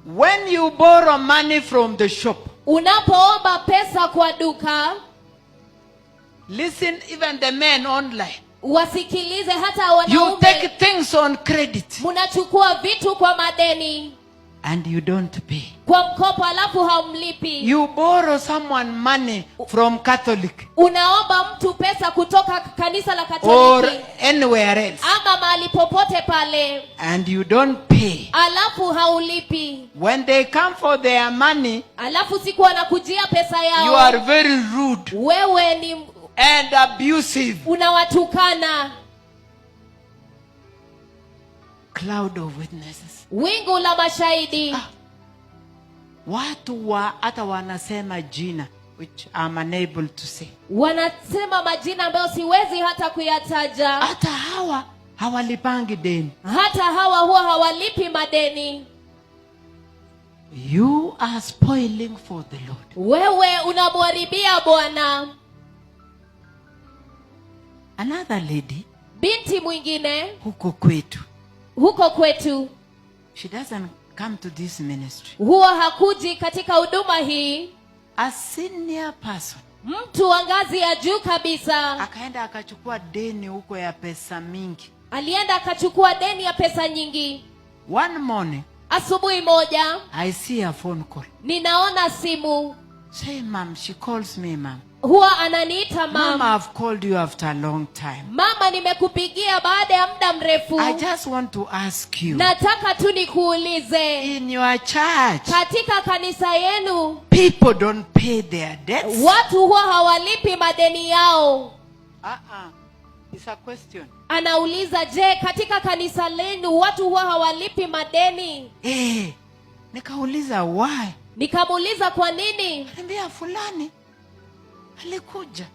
When you borrow money from the shop, unapoomba pesa kwa duka, listen, even the men online, wasikilize hata you take wanaume, things on credit munachukua vitu kwa madeni, and you don't pay. kwa mkopo alafu haumlipi. You borrow someone money from Catholic Unaomba mtu pesa kutoka kanisa la or Katoliki anywhere else ama mahali popote pale, and you don't pay. alafu haulipi. When they come for their money, Alafu siku wanakujia pesa you yao, are very rude wewe ni and abusive. unawatukana. Cloud of witnesses. Wingu la mashahidi. Watu hata wanasema jina which I'm unable to say. Wanasema majina ambayo siwezi hata kuyataja. Hata hawa hawalipangi deni. Hata hawa huwa hawalipi madeni. You are spoiling for the Lord. Wewe unamharibia Bwana. Another lady, binti mwingine huko kwetu, she doesn't come to this ministry. Huwa hakuji katika huduma hii. A senior person, mtu wa ngazi ya juu kabisa, akaenda akachukua deni huko ya pesa mingi. Alienda akachukua deni ya pesa nyingi. One morning, asubuhi moja, I see a phone call. Ninaona simu. Say, ma'am, she calls me, ma'am. Huwa ananiita mama. Mama, I've called you after a long time. Mama, nimekupigia baada ya muda mrefu. I just want to ask you. Nataka tu nikuulize. In your church, katika kanisa yenu, people don't pay their debts? Watu huwa hawalipi madeni yao. It's a question. Anauliza, je, katika kanisa lenu watu huwa hawalipi madeni? Nikauliza why? Nikamuuliza kwa nini? Niambia fulani alikuja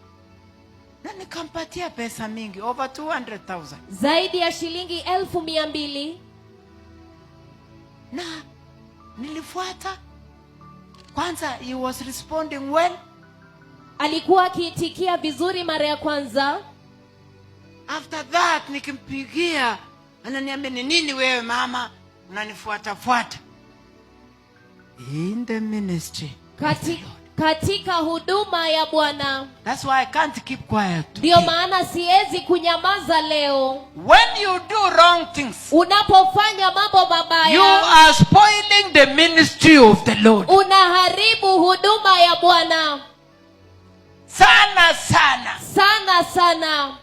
na nikampatia pesa mingi, over 200,000. Zaidi ya shilingi 200,000. Na nilifuata. Kwanza he was responding well. Alikuwa akiitikia vizuri mara ya kwanza. After that nikimpigia, ananiambia, ni nini wewe mama unanifuata fuata? In the ministry. Katika huduma ya Bwana. That's why I can't keep quiet. Ndio maana siwezi kunyamaza leo. When you do wrong things, unapofanya mambo mabaya, you are spoiling the ministry of the Lord. Unaharibu huduma ya Bwana. Sana. Sana.